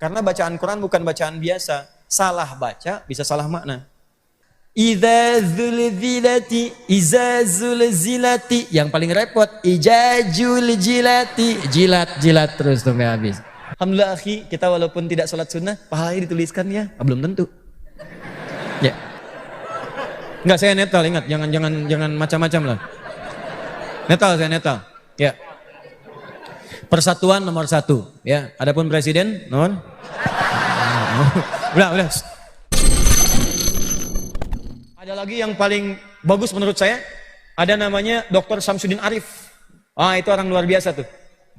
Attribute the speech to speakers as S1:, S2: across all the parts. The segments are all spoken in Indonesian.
S1: Karena bacaan Quran bukan bacaan biasa. Salah baca bisa salah makna. Iza zulzilati. Yang paling repot. Ijajul jilati. Jilat terus sampai habis. Alhamdulillah akhi, kita walaupun tidak sholat sunnah, pahalanya dituliskan ya. Belum tentu. Ya. Enggak, saya netral, ingat. Jangan macam-macam lah. Netral, saya netral. Ya. Persatuan nomor 1. Ya. Adapun presiden nomor. Udah. Ada lagi yang paling bagus menurut saya. Ada namanya Dr. Samsudin Arif. Itu orang luar biasa tuh.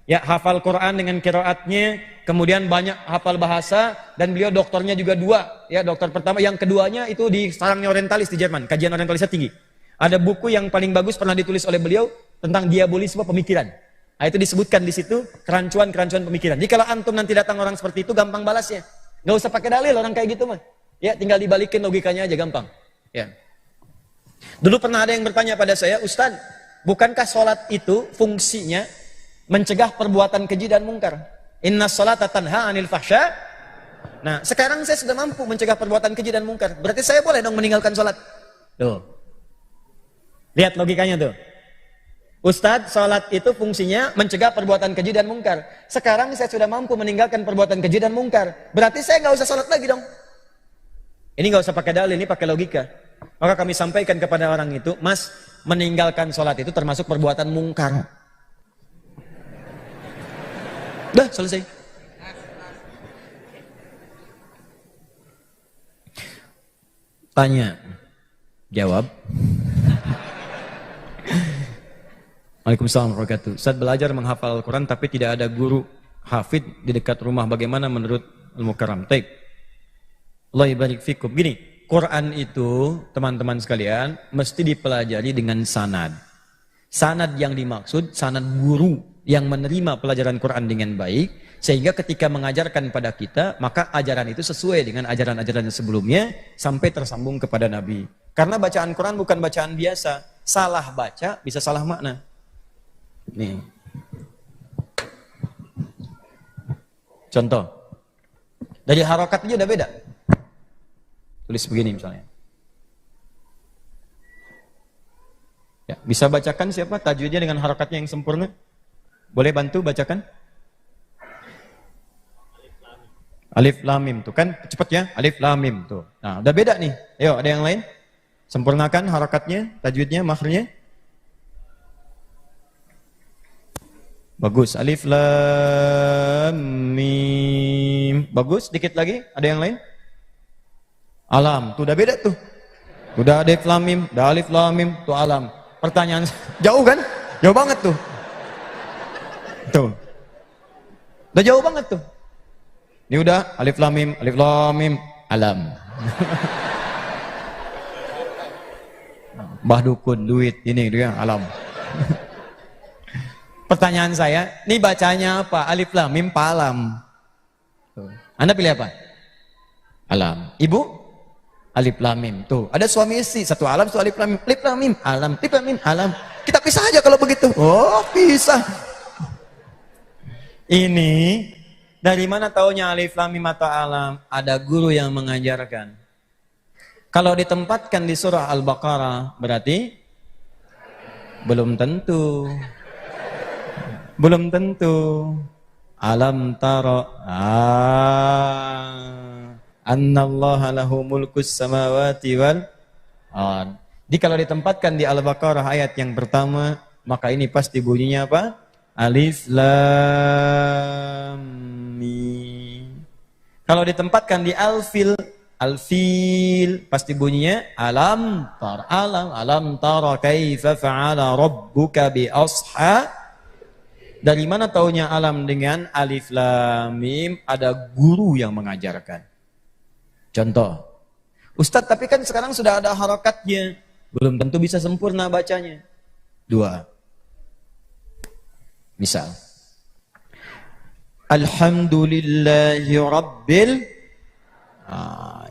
S1: Ya, hafal Quran dengan qiraatnya, kemudian banyak hafal bahasa, dan beliau doktornya juga 2. Ya, dokter pertama, yang keduanya itu di sarangnya orientalis di Jerman, kajian orientalisnya tinggi. Ada buku yang paling bagus pernah ditulis oleh beliau tentang diabolisme pemikiran. Itu disebutkan di situ kerancuan-kerancuan pemikiran. Jadi kalau antum nanti datang orang seperti itu, gampang balasnya. Nggak usah pakai dalil orang kayak gitu mah. Ya, tinggal dibalikin logikanya aja gampang. Ya. Dulu pernah ada yang bertanya pada saya, Ustaz, bukankah sholat itu fungsinya mencegah perbuatan keji dan mungkar? Inna sholata tanha anil fahsya. Nah, sekarang saya sudah mampu mencegah perbuatan keji dan mungkar. Berarti saya boleh dong meninggalkan sholat. Tuh. Lihat logikanya tuh. Ustadz, sholat itu fungsinya mencegah perbuatan keji dan mungkar. Sekarang saya sudah mampu meninggalkan perbuatan keji dan mungkar. Berarti saya nggak usah sholat lagi dong. Ini nggak usah pakai dalil, ini pakai logika. Maka kami sampaikan kepada orang itu, Mas, meninggalkan sholat itu termasuk perbuatan mungkar. Dah, selesai. Tanya, jawab. Waalaikumsalam warahmatullahi wabarakatuh. Saat belajar menghafal Al-Quran tapi tidak ada guru hafid di dekat rumah, bagaimana menurut ilmu karam? Taib. Allah ibarik fikum. Gini, Quran itu teman-teman sekalian mesti dipelajari dengan sanad. Sanad yang dimaksud sanad guru yang menerima pelajaran Quran dengan baik, sehingga ketika mengajarkan pada kita, maka ajaran itu sesuai dengan ajaran-ajaran sebelumnya sampai tersambung kepada Nabi. Karena bacaan Quran bukan bacaan biasa. Salah baca bisa salah makna. Nih. Contoh. Dari harokat aja udah beda. Tulis begini misalnya. Ya, bisa bacakan siapa tajwidnya dengan harokatnya yang sempurna? Boleh bantu bacakan? Alif lam mim tuh kan cepet ya, alif lam mim tuh. Nah, udah beda nih. Ayo, ada yang lain? Sempurnakan harokatnya, tajwidnya, makhrajnya. Bagus, alif lam mim. Bagus, dikit lagi. Ada yang lain? Alam, tuh udah beda tuh. Udah alif lam mim, udah alif lam mim, tuh alam. Pertanyaan jauh kan? Jauh banget tuh. Tuh. Udah jauh banget tuh. Ini udah alif lam mim, alam. Mbah dukun duit ini dia alam. Pertanyaan saya, ini bacanya apa? Alif lam mim alam. Tuh. Anda pilih apa? Alam. Ibu? Alif lam mim. Tuh, ada suami istri, satu alam, satu alif lam mim, alam, alif lam mim, alam. Kita pisah aja kalau begitu. Oh, pisah. Ini dari mana taunya alif lam mim atau alam? Ada guru yang mengajarkan. Kalau ditempatkan di surah Al-Baqarah berarti belum tentu. Belum tentu. Alam tara annallaha lahu mulkus samawati wal ard. Jadi kalau ditempatkan di Al-Baqarah ayat yang pertama, maka ini pasti bunyinya apa? Alif lam mim. Kalau ditempatkan di Al-Fil pasti bunyinya alam tara kaifa fa'ala rabbuka bi ashab. Dari mana taunya alam dengan alif lam mim? Ada guru yang mengajarkan. Contoh, Ustadz, tapi kan sekarang sudah ada harokatnya, belum tentu bisa sempurna bacanya. 2. Misal, Alhamdulillahi Rabbil.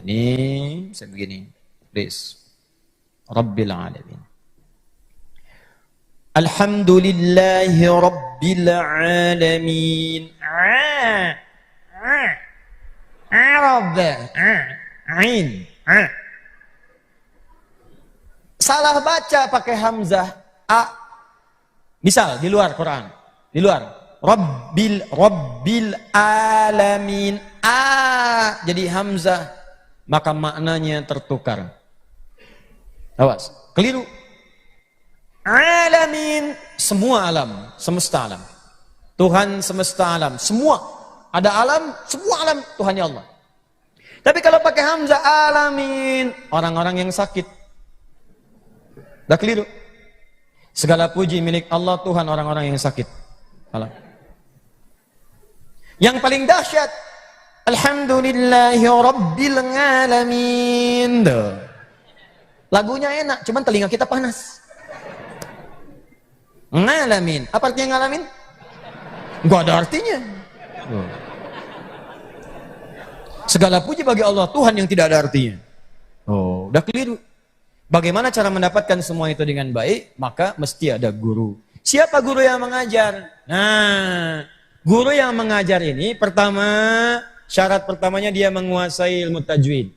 S1: Ini saya begini, please. Rabbil Alamin. Alhamdulillahi Rabbil Alamin. Ain. Salah baca pakai hamzah a. Misal di luar Quran, di luar Rabbil alamin a jadi hamzah, maka maknanya tertukar. Awas, keliru. Alamin semua alam, semesta alam. Tuhan semesta alam, semua ada alam, semua alam Tuhannya Allah. Tapi kalau pakai hamzah alamin, orang-orang yang sakit. Dah keliru. Segala puji milik Allah, Tuhan orang-orang yang sakit. Salah. Yang paling dahsyat, alhamdulillahi rabbil alamin. Lagunya enak, cuman telinga kita panas. Ngalamin, apa artinya ngalamin? Gak ada artinya. Segala puji bagi Allah, Tuhan yang tidak ada artinya. Oh, udah keliru. Bagaimana cara mendapatkan semua itu dengan baik? Maka mesti ada guru. Siapa guru yang mengajar? Nah, guru yang mengajar ini pertama, syarat pertamanya dia menguasai ilmu tajwid.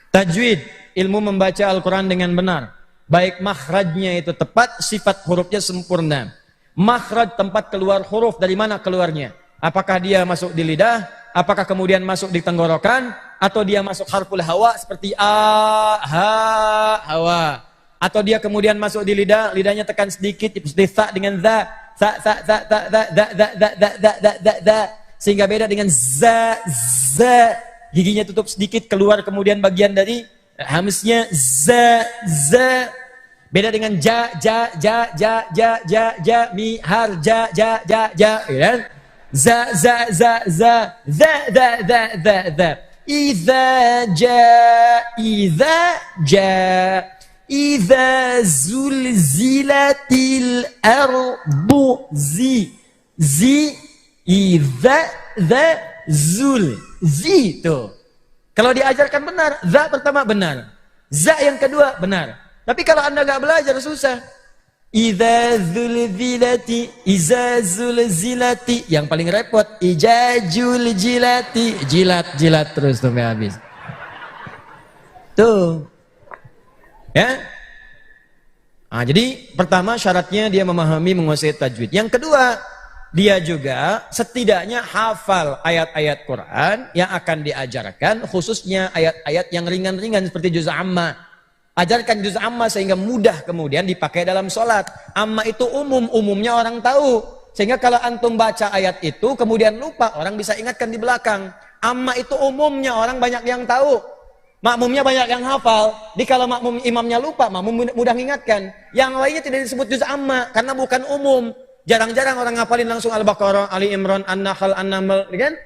S1: Tajwid, ilmu membaca Al-Quran dengan benar. Baik makhrajnya itu tepat, sifat hurufnya sempurna. Makhraj tempat keluar huruf, dari mana keluarnya? Apakah dia masuk di lidah? Apakah kemudian masuk di tenggorokan? Atau dia masuk harful hawa seperti a, ha, hawa? Atau dia kemudian masuk di lidah, lidahnya tekan sedikit seperti sa dengan za, sehingga beda dengan za, giginya tutup sedikit keluar kemudian bagian dari hamznya za. Beda dengan ja, mi, har, ja, ya. Za, Iza zulzilatil ardu tuh. Kalau diajarkan benar, za pertama benar, za yang kedua benar. Tapi kalau Anda gak belajar susah. Iza zulzilati, yang paling repot ijajul jilati, jilat terus sampai habis. Tuh. Ya. Nah, jadi pertama syaratnya dia memahami, menguasai tajwid. Yang kedua, dia juga setidaknya hafal ayat-ayat Quran yang akan diajarkan, khususnya ayat-ayat yang ringan-ringan seperti juz amma. Ajarkan juz amma sehingga mudah kemudian dipakai dalam sholat. Amma itu umumnya orang tahu. Sehingga kalau antum baca ayat itu kemudian lupa, orang bisa ingatkan di belakang. Amma itu umumnya orang banyak yang tahu. Makmumnya banyak yang hafal. Jadi kalau makmum imamnya lupa, makmum mudah mengingatkan. Yang lainnya tidak disebut juz amma karena bukan umum. Jarang-jarang orang ngapalin langsung Al-Baqarah, Ali Imran, An-Nahl, An-Naml, kan?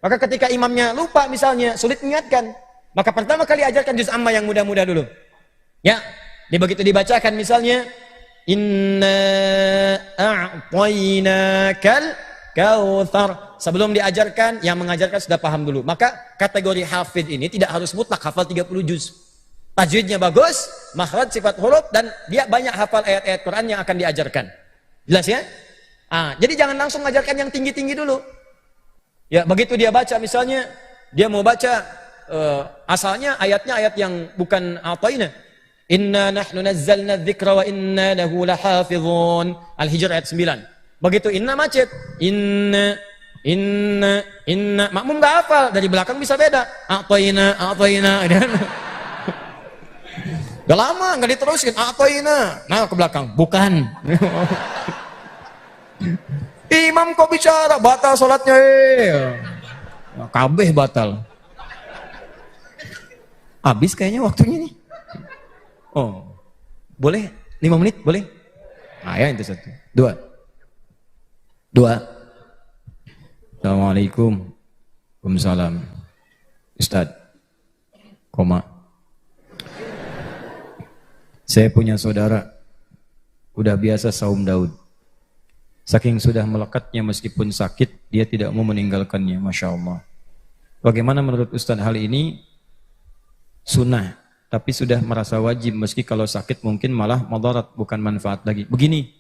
S1: Maka ketika imamnya lupa misalnya, sulit mengingatkan. Maka pertama kali ajarkan juz amma yang mudah-mudah dulu. Ya, begitu dibacakan misalnya inna a'tainakal kautsar. Sebelum diajarkan, yang mengajarkan sudah paham dulu. Maka kategori hafid ini tidak harus mutlak hafal 30 juz. Tajwidnya bagus, makhraj, sifat huruf, dan dia banyak hafal ayat-ayat Quran yang akan diajarkan. Jelas ya? Jadi jangan langsung mengajarkan yang tinggi-tinggi dulu. Ya, begitu dia baca misalnya, dia mau baca asalnya ayatnya ayat yang bukan a'taina. Inna nahnu nazzalna dzikra wa inna lahu lahafizun. Al-Hijr ayat 9. Begitu inna macet. Inna. Makmum enggak hafal, dari belakang bisa beda. A'taina. Udah lama enggak diterusin. A'taina. Nah, ke belakang. Bukan. Imam kok bicara batal salatnya. Kabeh batal. Habis kayaknya waktunya nih. Oh, boleh 5 menit, boleh? Ya itu satu. Dua. Assalamualaikum. Waalaikumsalam. Ustadz, saya punya saudara, udah biasa saum Daud. Saking sudah melekatnya meskipun sakit, dia tidak mau meninggalkannya, Masya Allah. Bagaimana menurut Ustadz hal ini? Sunnah, tapi sudah merasa wajib meski kalau sakit mungkin malah madarat bukan manfaat lagi. Begini,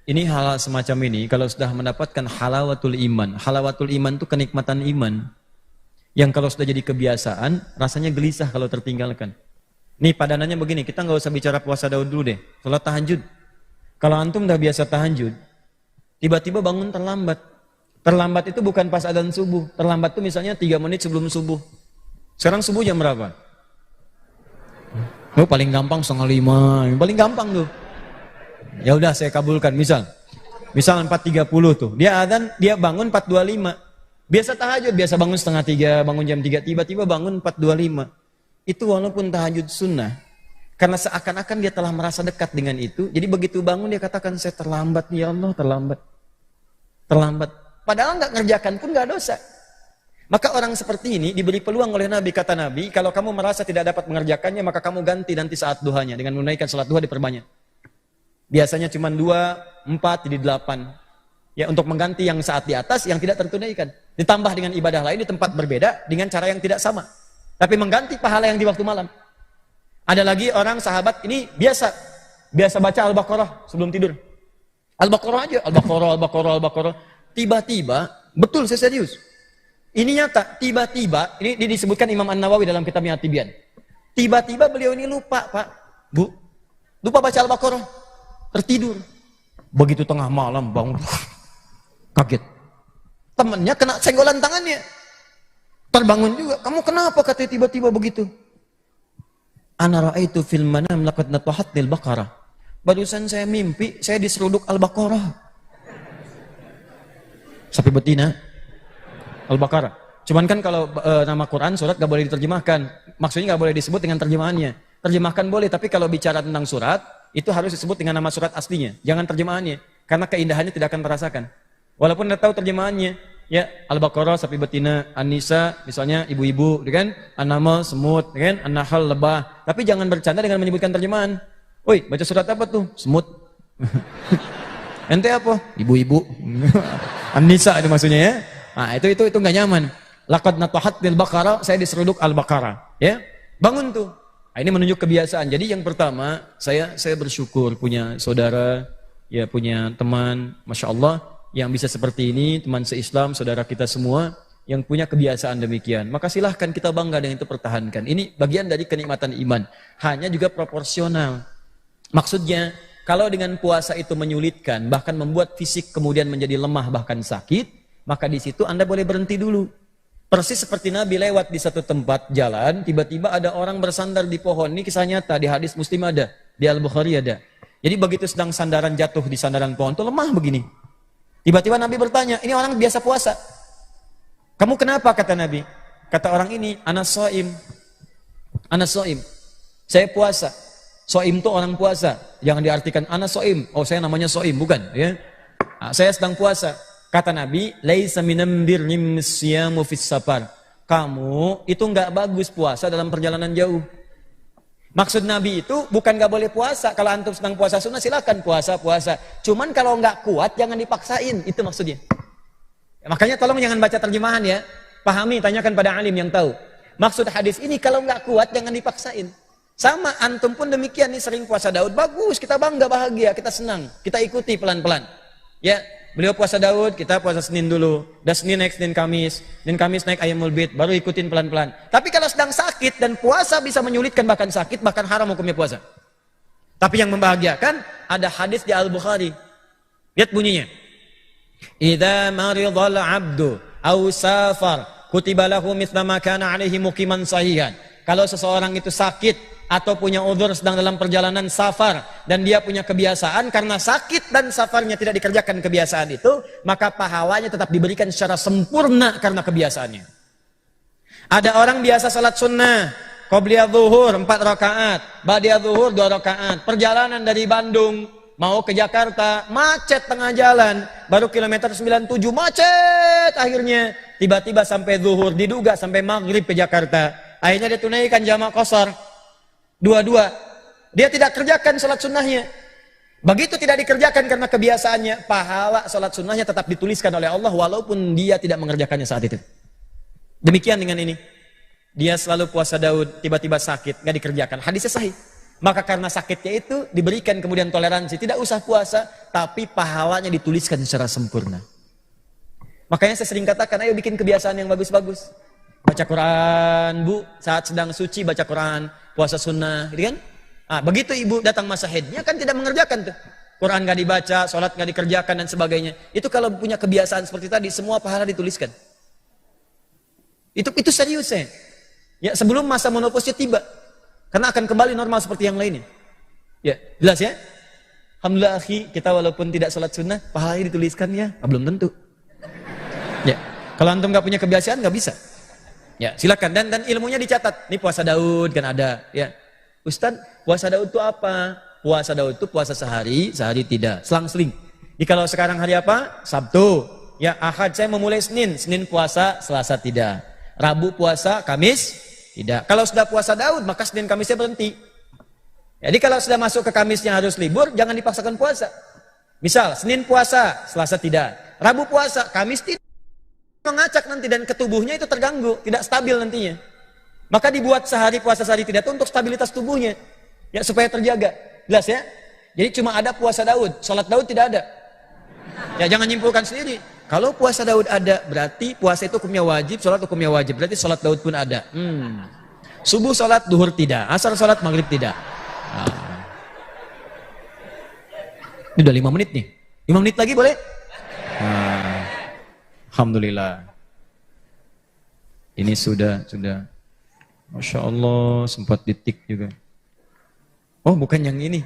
S1: ini hal semacam ini kalau sudah mendapatkan halawatul iman. Halawatul iman itu kenikmatan iman. Yang kalau sudah jadi kebiasaan, rasanya gelisah kalau tertinggalkan. Nih padanannya begini, kita nggak usah bicara puasa Daud dulu deh. Salat tahajud. Kalau antum udah biasa tahajud, tiba-tiba bangun terlambat. Terlambat itu bukan pas adzan subuh. Terlambat itu misalnya 3 menit sebelum subuh. Sekarang subuh jam berapa? Oh, paling gampang 4:30. Paling gampang tuh. Ya udah saya kabulkan. Misal 4:30 tuh. Dia adzan, dia bangun 4:25. Biasa tahajud, biasa bangun 2:30, bangun jam 3, tiba-tiba bangun 4:25. Itu walaupun tahajud sunnah, karena seakan-akan dia telah merasa dekat dengan itu, jadi begitu bangun dia katakan, saya terlambat ya Allah, terlambat. Terlambat. Padahal nggak ngerjakan pun nggak dosa. Maka orang seperti ini diberi peluang oleh Nabi, kata Nabi, kalau kamu merasa tidak dapat mengerjakannya, maka kamu ganti nanti saat duhanya, dengan menunaikan salat duha diperbanyak. Biasanya cuma 2, 4, jadi 8. Ya, untuk mengganti yang saat di atas yang tidak tertunaikan. Ditambah dengan ibadah lain di tempat berbeda dengan cara yang tidak sama. Tapi mengganti pahala yang di waktu malam. Ada lagi orang sahabat ini biasa baca Al-Baqarah sebelum tidur. Al-Baqarah aja, Al-Baqarah. Tiba-tiba, betul saya serius. Ini nyata, tiba-tiba, ini disebutkan Imam An-Nawawi dalam kitabnya At-Tibyan. Tiba-tiba beliau ini lupa, Pak, Bu. Lupa baca Al-Baqarah. Tertidur. Begitu tengah malam bangun. Kaget. Temannya kena senggolan tangannya. Terbangun juga. Kamu kenapa katanya tiba-tiba begitu? Ana ra'aitu fil manam laqad natahattil baqarah. Barusan saya mimpi, saya diseruduk Al-Baqarah. Sapi betina Al-Baqarah. Cuman kan kalau nama Quran surat gak boleh diterjemahkan. Maksudnya gak boleh disebut dengan terjemahannya. Terjemahkan boleh, tapi kalau bicara tentang surat, itu harus disebut dengan nama surat aslinya. Jangan terjemahannya, karena keindahannya tidak akan terasakan. Walaupun Anda tahu terjemahannya, ya Al-Baqarah sapi betina, An-Nisa misalnya ibu-ibu, kan? An-Naml semut, kan? An-Nahl lebah. Tapi jangan bercanda dengan menyebutkan terjemahan. Woi, baca surat apa tuh? Semut. Ente apa? Ibu-ibu. An-Nisa itu maksudnya ya. Nah, itu enggak nyaman. Laqad natahattil Baqarah, saya diseruduk Al-Baqarah, ya. Bangun tuh. Nah, ini menunjuk kebiasaan. Jadi yang pertama, saya bersyukur punya saudara, ya punya teman, Masya Allah, yang bisa seperti ini, teman se-Islam, saudara kita semua, yang punya kebiasaan demikian. Maka silahkan kita bangga dengan itu, pertahankan. Ini bagian dari kenikmatan iman. Hanya juga proporsional. Maksudnya, kalau dengan puasa itu menyulitkan, bahkan membuat fisik kemudian menjadi lemah, bahkan sakit, maka di situ Anda boleh berhenti dulu. Persis seperti Nabi lewat di satu tempat jalan, tiba-tiba ada orang bersandar di pohon. Ini kisah nyata, di hadis Muslim ada, di Al-Bukhari ada. Jadi begitu sedang sandaran jatuh di sandaran pohon, itu lemah begini. Tiba-tiba Nabi bertanya, ini orang biasa puasa. Kamu kenapa, kata Nabi? Kata orang ini, Anas so'im. Saya puasa. So'im itu orang puasa. Jangan diartikan Anas so'im. Oh, saya namanya so'im, bukan. Ya. Nah, saya sedang puasa. Kata Nabi, laisa minam birrim siyamu fis safar. Kamu itu enggak bagus puasa dalam perjalanan jauh. Maksud Nabi itu bukan enggak boleh puasa. Kalau antum sedang puasa sunnah silakan puasa. Cuman kalau enggak kuat jangan dipaksain. Itu maksudnya. Ya, makanya tolong jangan baca terjemahan ya. Pahami, tanyakan pada alim yang tahu. Maksud hadis ini kalau enggak kuat jangan dipaksain. Sama antum pun demikian nih, sering puasa Daud. Bagus, kita bangga, bahagia, kita senang. Kita ikuti pelan-pelan. Ya. Beliau puasa Daud, kita puasa Senin dulu. Udah Senin naik Senin Kamis naik Ayyamul Bid, baru ikutin pelan-pelan. Tapi kalau sedang sakit dan puasa bisa menyulitkan, bahkan sakit, bahkan haram hukumnya puasa. Tapi yang membahagiakan ada hadis di Al-Bukhari. Lihat bunyinya. Idza maridhal 'abdu aw safar kutiba lahu mithla ma kana 'alaihi muqiman sahihan. Kalau seseorang itu sakit atau punya udzur sedang dalam perjalanan safar dan dia punya kebiasaan, karena sakit dan safarnya tidak dikerjakan kebiasaan itu, maka pahalanya tetap diberikan secara sempurna karena kebiasaannya. Ada orang biasa salat sunnah, qobliyah zuhur 4 rakaat, ba'diyah zuhur 2 rakaat, perjalanan dari Bandung mau ke Jakarta, macet tengah jalan, baru kilometer 97 macet akhirnya, tiba-tiba sampai zuhur, diduga sampai maghrib ke Jakarta, akhirnya dia tunaikan jamak qashar dua-dua. Dia tidak kerjakan sholat sunnahnya. Begitu tidak dikerjakan karena kebiasaannya, pahala sholat sunnahnya tetap dituliskan oleh Allah walaupun dia tidak mengerjakannya saat itu. Demikian dengan ini. Dia selalu puasa Daud, tiba-tiba sakit, nggak dikerjakan. Hadisnya sahih. Maka karena sakitnya itu diberikan kemudian toleransi, tidak usah puasa, tapi pahalanya dituliskan secara sempurna. Makanya saya sering katakan, ayo bikin kebiasaan yang bagus-bagus. Baca Quran, Bu, saat sedang suci baca Quran, puasa sunnah, gitu kan? Ah, begitu ibu datang masa haidnya kan tidak mengerjakan tuh. Quran gak dibaca, sholat gak dikerjakan dan sebagainya. Itu kalau punya kebiasaan seperti tadi, semua pahala dituliskan. Itu serius ya. Ya, sebelum masa menopausnya tiba. Karena akan kembali normal seperti yang lainnya. Ya, jelas ya? Alhamdulillah akhi, kita walaupun tidak sholat sunnah, pahalanya dituliskan ya. Belum tentu. Ya, kalau antum gak punya kebiasaan gak bisa. Ya, silakan dan ilmunya dicatat. Ini puasa Daud kan ada, ya. Ustaz, puasa Daud itu apa? Puasa Daud itu puasa sehari tidak, selang-seling. Jadi kalau sekarang hari apa? Sabtu. Ya, Ahad saya memulai Senin puasa, Selasa tidak. Rabu puasa, Kamis tidak. Kalau sudah puasa Daud, maka Senin Kamisnya berhenti. Jadi kalau sudah masuk ke Kamisnya harus libur, jangan dipaksakan puasa. Misal, Senin puasa, Selasa tidak. Rabu puasa, Kamis tidak. Mengacak nanti dan ketubuhnya itu terganggu, tidak stabil nantinya. Maka dibuat sehari puasa sehari tidak itu untuk stabilitas tubuhnya. Ya, supaya terjaga. Jelas ya? Jadi cuma ada puasa Daud, salat Daud tidak ada. Ya, jangan nyimpulkan sendiri. Kalau puasa Daud ada, berarti puasa itu hukumnya wajib, salat hukumnya wajib. Berarti salat Daud pun ada. Subuh salat, duhur tidak. Asar salat, maghrib tidak. Nah. Ini udah 5 menit nih. 5 menit lagi boleh? Nah. Alhamdulillah. Ini sudah. Masya Allah, sempat ditik juga. Oh, bukan yang ini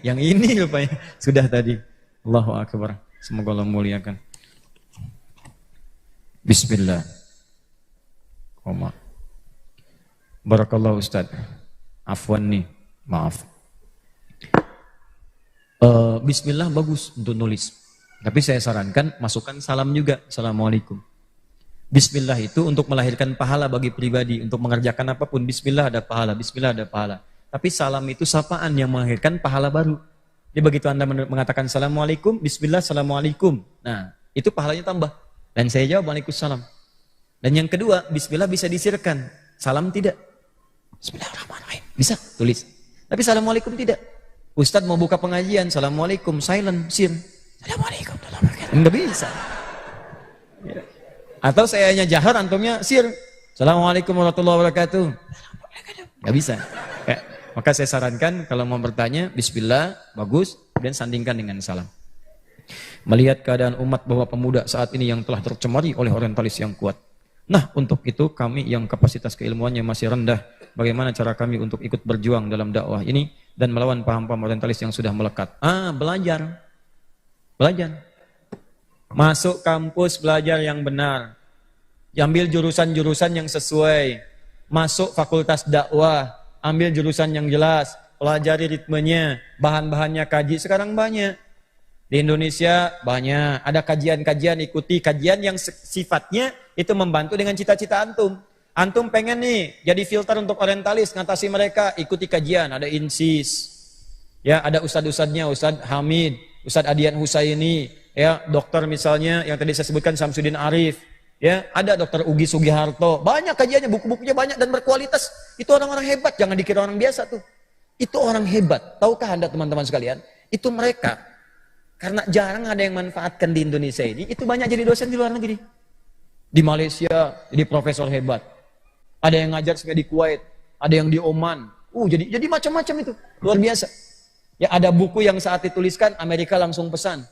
S1: rupanya. Sudah tadi. Allahu Akbar. Semoga Allah muliakan. Bismillah. Barakallahu Ustaz. Afwan nih, maaf. Bismillah bagus untuk nulis. Tapi saya sarankan masukkan salam juga. Assalamualaikum. Bismillah itu untuk melahirkan pahala bagi pribadi. Untuk mengerjakan apapun. Bismillah ada pahala. Bismillah ada pahala. Tapi salam itu sapaan yang melahirkan pahala baru. Jadi begitu Anda mengatakan Assalamualaikum. Bismillah, Assalamualaikum. Nah, itu pahalanya tambah. Dan saya jawab Waalaikumsalam. Dan yang kedua, Bismillah bisa disirkan. Salam tidak. Bismillahirrahmanirrahim. Bisa, tulis. Tapi Assalamualaikum tidak. Ustadz mau buka pengajian. Assalamualaikum, silent, sir. Assalamualaikum. Enggak bisa. Ya. Atau saya hanya jahar, antumnya sir. Assalamualaikum warahmatullahi wabarakatuh. Enggak bisa. Ya. Maka saya sarankan kalau mau bertanya, Bismillah, bagus, kemudian sandingkan dengan salam. Melihat keadaan umat bahwa pemuda saat ini yang telah tercemari oleh orientalis yang kuat. Nah, untuk itu kami yang kapasitas keilmuannya masih rendah, bagaimana cara kami untuk ikut berjuang dalam dakwah ini dan melawan paham-paham orientalis yang sudah melekat? Belajar. Masuk kampus belajar yang benar. Ambil jurusan-jurusan yang sesuai. Masuk fakultas dakwah, ambil jurusan yang jelas, pelajari ritmenya, bahan-bahannya kaji. Sekarang banyak. Di Indonesia banyak, ada kajian-kajian, ikuti kajian yang sifatnya itu membantu dengan cita-cita antum. Antum pengen nih jadi filter untuk orientalis, ngatasi mereka, ikuti kajian, ada INSIS. Ya, ada ustad-ustadnya, Ustadz Hamid, Ustadz Adian Husaini, ya, dokter misalnya yang tadi saya sebutkan Samsudin Arif, ya, ada dokter Ugi Sugiharto. Banyak kajiannya, buku-bukunya banyak dan berkualitas. Itu orang-orang hebat, jangan dikira orang biasa tuh. Itu orang hebat. Tahukah Anda teman-teman sekalian? Itu mereka. Karena jarang ada yang manfaatkan di Indonesia ini, itu banyak jadi dosen di luar negeri. Di Malaysia, jadi profesor hebat. Ada yang ngajar sampai di Kuwait, ada yang di Oman. Jadi macam-macam itu, luar biasa. Ya, ada buku yang saat dituliskan Amerika langsung pesan.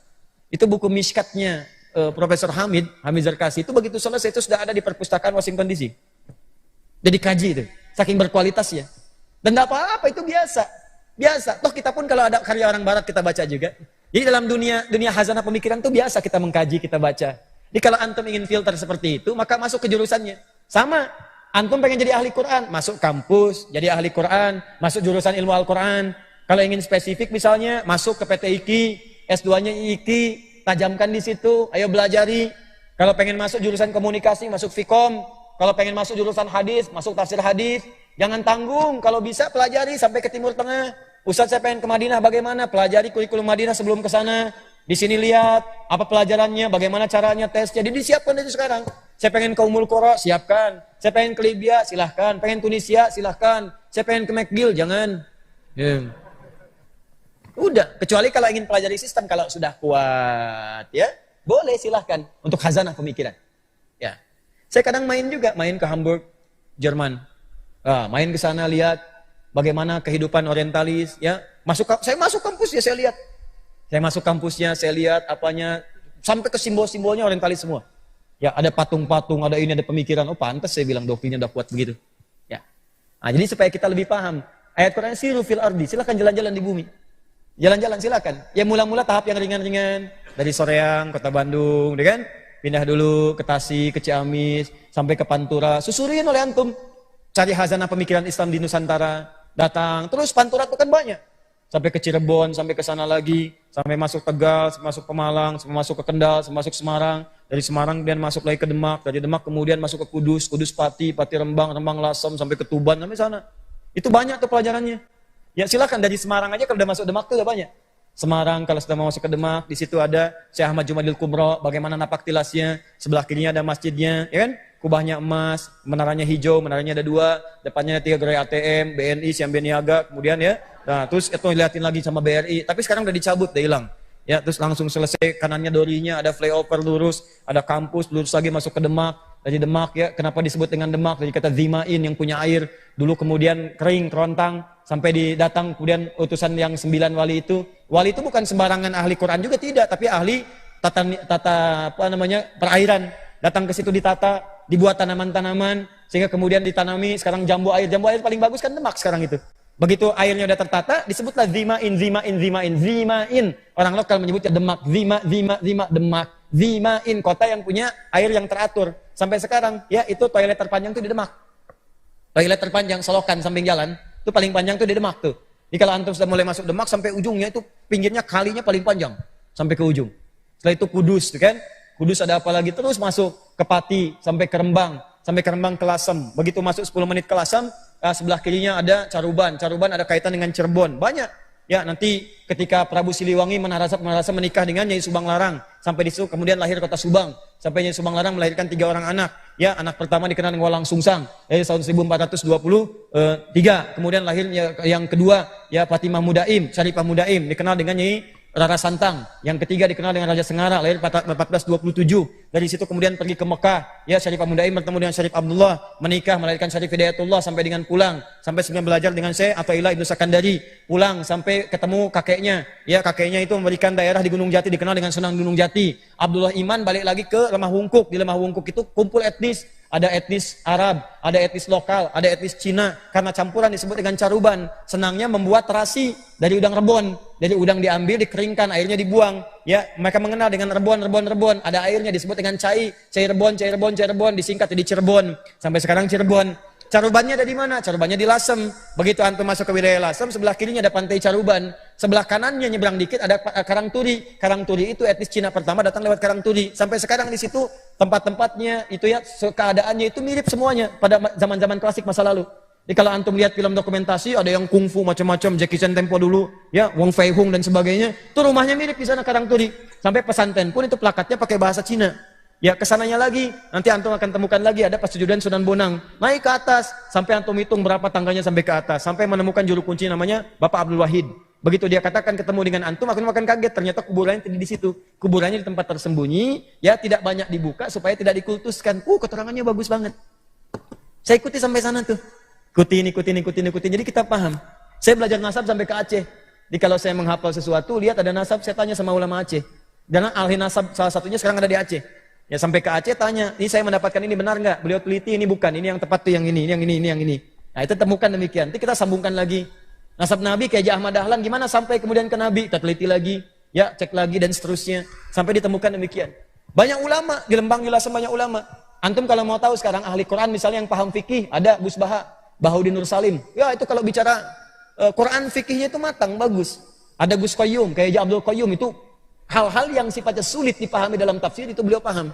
S1: Itu buku Mishkatnya Profesor Hamid Zarkasi. Itu begitu selesai itu sudah ada di perpustakaan Washington DC. Jadi kaji itu, saking berkualitasnya. Dan tidak apa-apa, itu biasa. Toh kita pun kalau ada karya orang Barat kita baca juga. Jadi dalam dunia hazanah pemikiran itu biasa kita mengkaji, kita baca. Jadi kalau antum ingin filter seperti itu, maka masuk ke jurusannya. Sama, antum pengen jadi ahli Quran, masuk kampus, jadi ahli Quran, masuk jurusan ilmu Al-Quran. Kalau ingin spesifik misalnya, masuk ke PT IKI, S2-nya IKI, tajamkan di situ, ayo belajari. Kalau pengen masuk jurusan komunikasi, masuk Fikom. Kalau pengen masuk jurusan hadis, masuk tafsir hadis. Jangan tanggung, kalau bisa pelajari sampai ke Timur Tengah. Ustaz saya pengen ke Madinah, bagaimana? Pelajari kurikulum Madinah sebelum ke sana. Di sini lihat apa pelajarannya, bagaimana caranya tesnya. Jadi disiapkan dari sekarang. Saya pengen ke Ummul Qura, siapkan. Saya pengen ke Libya, silahkan. Pengen Tunisia, silahkan. Saya pengen ke McGill, jangan. Udah, kecuali kalau ingin pelajari sistem, kalau sudah kuat, ya boleh silahkan untuk khazanah pemikiran. Ya, saya kadang main ke Hamburg, Jerman. Main ke sana lihat bagaimana kehidupan orientalis, ya. Saya masuk kampus ya, saya lihat. Saya masuk kampusnya, saya lihat apanya, sampai ke simbol-simbolnya orientalis semua. Ya, ada patung-patung, ada ini, ada pemikiran. Oh, pantas saya bilang doktrinnya udah kuat begitu. Ya. Nah, jadi supaya kita lebih paham, ayat Quran siru fil ardi, silakan jalan-jalan di bumi. Jalan-jalan silakan. Ya mula-mula tahap yang ringan-ringan, dari Soreang, Kota Bandung, ya kan? Pindah dulu ke Tasik, ke Ciamis, sampai ke Pantura. Susurin oleh antum. Cari hazanah pemikiran Islam di Nusantara, datang. Terus Pantura itu kan banyak. Sampai ke Cirebon, sampai ke sana lagi, sampai masuk Tegal, masuk Pemalang, sampai masuk ke Kendal, sampai masuk Semarang. Dari Semarang kemudian masuk lagi ke Demak, dari Demak kemudian masuk ke Kudus, Kudus Pati, Pati Rembang, Rembang Lasem, sampai ke Tuban, sampai sana. Itu banyak tuh pelajarannya. Ya silakan dari Semarang aja kalau udah masuk Demak tuh udah banyak. Semarang kalau sudah mau masuk ke Demak, di situ ada Syekh Ahmad Jumadil Kubro, bagaimana napak tilasnya, sebelah kirinya ada masjidnya, ya kan? Kubahnya emas, menaranya hijau, menaranya ada 2, depannya ada 3 gerai ATM, BNI, Siam Niaga, kemudian ya. Nah, terus itu liatin lagi sama BRI, tapi sekarang udah dicabut, udah hilang. Ya, terus langsung selesai, kanannya dorinya, ada flyover lurus, ada kampus, lurus lagi masuk ke Demak. Dari Demak ya, kenapa disebut dengan Demak? Dari kata Zimain yang punya air, dulu kemudian kering, kerontang, sampai datang kemudian utusan yang 9 wali itu. Wali itu bukan sembarangan ahli Quran juga tidak, tapi ahli tata perairan. Datang ke situ ditata, dibuat tanaman-tanaman, sehingga kemudian ditanami, sekarang jambu air paling bagus kan Demak sekarang itu. Begitu airnya udah tertata, disebutlah Zimain. Orang lokal menyebutnya Demak, Demak. Zimain, kota yang punya air yang teratur. Sampai sekarang, ya itu toilet terpanjang tuh di Demak. Toilet terpanjang, selokan samping jalan, itu paling panjang tuh di Demak tuh. Jadi kalau antum sudah mulai masuk Demak, sampai ujungnya itu pinggirnya kalinya paling panjang. Sampai ke ujung. Setelah itu Kudus, kan? Kudus ada apa lagi? Terus masuk ke Pati, sampai ke Rembang ke Lasem. Begitu masuk 10 menit ke Lasem, sebelah kirinya ada Caruban. Caruban ada kaitan dengan Cirebon. Banyak. Ya, nanti ketika Prabu Siliwangi merasa menikah dengan Nyai Subang Larang, sampai di situ kemudian lahir kota Subang. Sampai Nyai Subang Larang melahirkan 3 orang anak. Ya, anak pertama dikenal dengan Walang Sungsang, tahun 1423. Kemudian lahir yang kedua, ya Fatimah Mudaim, Syarifah Mudaim, dikenal dengan Nyai Rara Santang. Yang ketiga dikenal dengan Raja Sengara, lahir 1427. Dari situ kemudian pergi ke Mekah. Ya, Syarifah Mudaim bertemu dengan Syarif Abdullah, menikah, melahirkan Syarif Hidayatullah, sampai dengan pulang, sampai sebenarnya belajar dengan Syekh Athaillah Ibnu Sakandari, pulang sampai ketemu kakeknya. Ya, kakeknya itu memberikan daerah di Gunung Jati, dikenal dengan Sunan Gunung Jati. Abdullah Iman balik lagi ke Lemah Wungkuk. Di Lemah Wungkuk itu kumpul etnis. Ada etnis Arab, ada etnis lokal, ada etnis Cina. Karena campuran disebut dengan Caruban. Senangnya membuat terasi dari udang rebon. Dari udang diambil, dikeringkan, airnya dibuang. Ya, mereka mengenal dengan rebon. Ada airnya disebut dengan cai rebon, disingkat jadi Cirebon. Sampai sekarang Cirebon. Carubannya ada di mana? Carubannya di Lasem. Begitu antum masuk ke wilayah Lasem, sebelah kirinya ada pantai Caruban. Sebelah kanannya nyebrang dikit ada Karangturi. Karangturi itu etnis Cina pertama datang lewat Karangturi. Sampai sekarang di situ tempat-tempatnya itu ya keadaannya itu mirip semuanya pada zaman-zaman klasik masa lalu. Jadi kalau antum lihat film dokumentasi ada yang kungfu macam-macam, Jackie Chan tempo dulu, ya Wong Fei Hung dan sebagainya. Itu rumahnya mirip di sana Karangturi. Sampai pesantren pun itu plakatnya pakai bahasa Cina. Ya kesananya lagi, nanti antum akan temukan lagi ada Pasjudan Sunan Bonang. Naik ke atas, sampai antum hitung berapa tangganya sampai ke atas. Sampai menemukan juru kunci namanya Bapak Abdul Wahid. Begitu dia katakan ketemu dengan antum, akan kaget. Ternyata kuburannya tidak di situ. Kuburannya di tempat tersembunyi, ya tidak banyak dibuka supaya tidak dikultuskan. Keterangannya bagus banget. Saya ikuti sampai sana tuh. Ikutin. Jadi kita paham. Saya belajar nasab sampai ke Aceh. Jadi kalau saya menghafal sesuatu, lihat ada nasab, saya tanya sama ulama Aceh. Dan ahli nasab salah satunya sekarang ada di Aceh. Ya sampai ke Aceh tanya, ini saya mendapatkan ini benar nggak? Beliau teliti, ini bukan, ini yang tepat tuh yang ini. Nah itu temukan demikian. Nanti kita sambungkan lagi. Nasab Nabi kayak Haji Ahmad Dahlan, gimana sampai kemudian ke Nabi? Kita teliti lagi, ya cek lagi dan seterusnya. Sampai ditemukan demikian. Banyak ulama, di Lembang jelasan banyak ulama. Antum kalau mau tahu sekarang ahli Quran misalnya yang paham fikih, ada Gus Bahaudin Nur Salim. Ya itu kalau bicara Quran fikihnya itu matang, bagus. Ada Gus Qayyum, kayak Haji Abdul Qayyum itu hal-hal yang sifatnya sulit dipahami dalam tafsir itu beliau paham.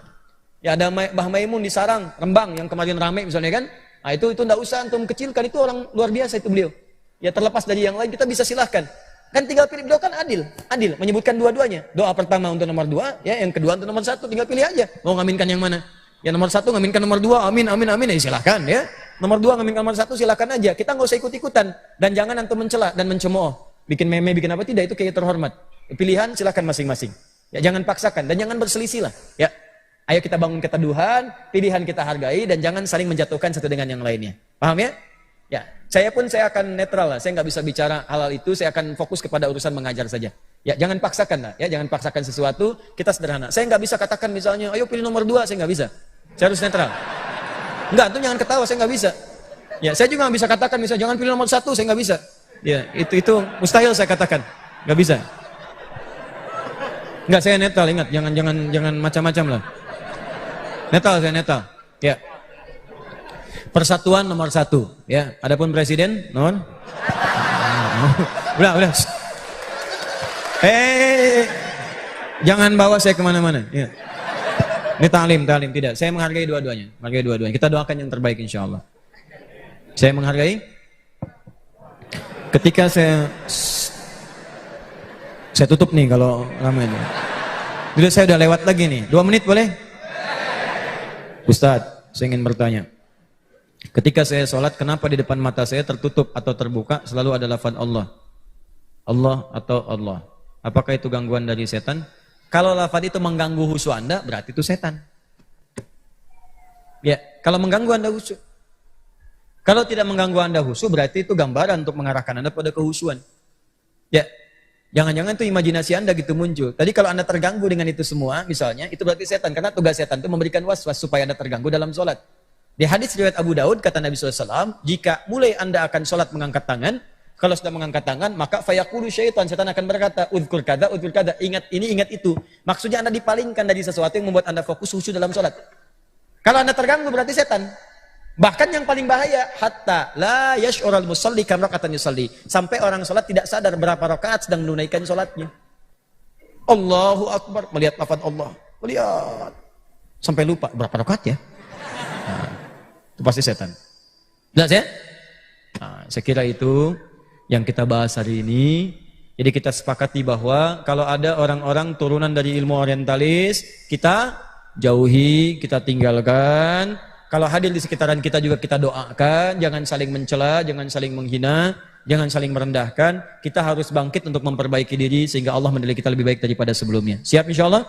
S1: Ya ada Mbah Maimun di Sarang, Rembang yang kemarin ramai misalnya kan. Nah itu enggak usah antum kecilkan, itu orang luar biasa itu beliau. Ya terlepas dari yang lain kita bisa silahkan. Kan tinggal pilih, beliau kan adil menyebutkan dua-duanya. Doa pertama untuk nomor 2, ya yang kedua untuk nomor 1, tinggal pilih aja. Mau ngaminkan yang mana? Ya nomor 1 ngaminkan nomor 2, amin, ya silahkan ya. Nomor 2 ngaminkan nomor 1 silahkan aja. Kita nggak usah ikut-ikutan dan jangan antum mencela dan mencemooh. Bikin meme, bikin apa tidak, itu kayak terhormat. Pilihan silakan masing-masing. Ya jangan paksakan dan jangan berselisih lah. Ya. Ayo kita bangun keteduhan, pilihan kita hargai, dan jangan saling menjatuhkan satu dengan yang lainnya. Paham ya? Ya, saya akan netral lah. Saya nggak bisa bicara hal itu. Saya akan fokus kepada urusan mengajar saja. Ya, jangan paksakan lah. Ya, jangan paksakan sesuatu. Kita sederhana. Saya nggak bisa katakan misalnya, ayo pilih nomor 2. Saya nggak bisa. Saya harus netral. Enggak, tuh jangan ketawa. Saya nggak bisa. Ya, saya juga nggak bisa katakan misalnya jangan pilih nomor 1. Saya nggak bisa. Ya, itu mustahil saya katakan. Nggak bisa. Nggak, saya netral. Ingat, jangan macam-macam lah. Netral, saya netral. Ya. Persatuan nomor 1, ya. Adapun presiden, non. Udah. Jangan bawa saya kemana-mana. Ya. Ini ta'lim tidak. Saya menghargai dua-duanya. Kita doakan yang terbaik, insya Allah. Saya menghargai. Ketika saya tutup nih kalau lama ini. Jadi saya udah lewat lagi nih. 2 menit boleh? Ustadz, saya ingin bertanya. Ketika saya sholat, kenapa di depan mata saya tertutup atau terbuka selalu ada lafaz Allah? Allah atau Allah. Apakah itu gangguan dari setan? Kalau lafaz itu mengganggu khusyuk Anda, berarti itu setan. Ya, kalau mengganggu Anda khusyuk. Kalau tidak mengganggu Anda khusyuk, berarti itu gambaran untuk mengarahkan Anda pada kehusyuan. Ya, jangan-jangan itu imajinasi Anda gitu muncul. Tadi kalau Anda terganggu dengan itu semua, misalnya, itu berarti setan. Karena tugas setan itu memberikan waswas supaya Anda terganggu dalam sholat. Di hadis riwayat Abu Daud, kata Nabi SAW, jika mulai Anda akan sholat mengangkat tangan, kalau sudah mengangkat tangan, maka fayaqulu syaitan, setan akan berkata, udhkur kada, ingat ini, ingat itu. Maksudnya Anda dipalingkan dari sesuatu yang membuat Anda fokus khusyuk dalam sholat. Kalau Anda terganggu, berarti setan. Bahkan yang paling bahaya, hatta la yash'ural musalli kam rakatan yusalli. Sampai orang sholat tidak sadar berapa rakaat sedang menunaikan sholatnya. Allahu Akbar, melihat lafaz Allah. Melihat. Sampai lupa, berapa rakaat ya? Nah, itu pasti setan. Jelas ya? Nah, saya kira itu yang kita bahas hari ini. Jadi kita sepakati bahwa kalau ada orang-orang turunan dari ilmu orientalis, kita jauhi, kita tinggalkan. Kalau hadir di sekitaran kita juga kita doakan. Jangan saling mencela, jangan saling menghina, jangan saling merendahkan. Kita harus bangkit untuk memperbaiki diri sehingga Allah menilai kita lebih baik daripada sebelumnya. Siap insya Allah?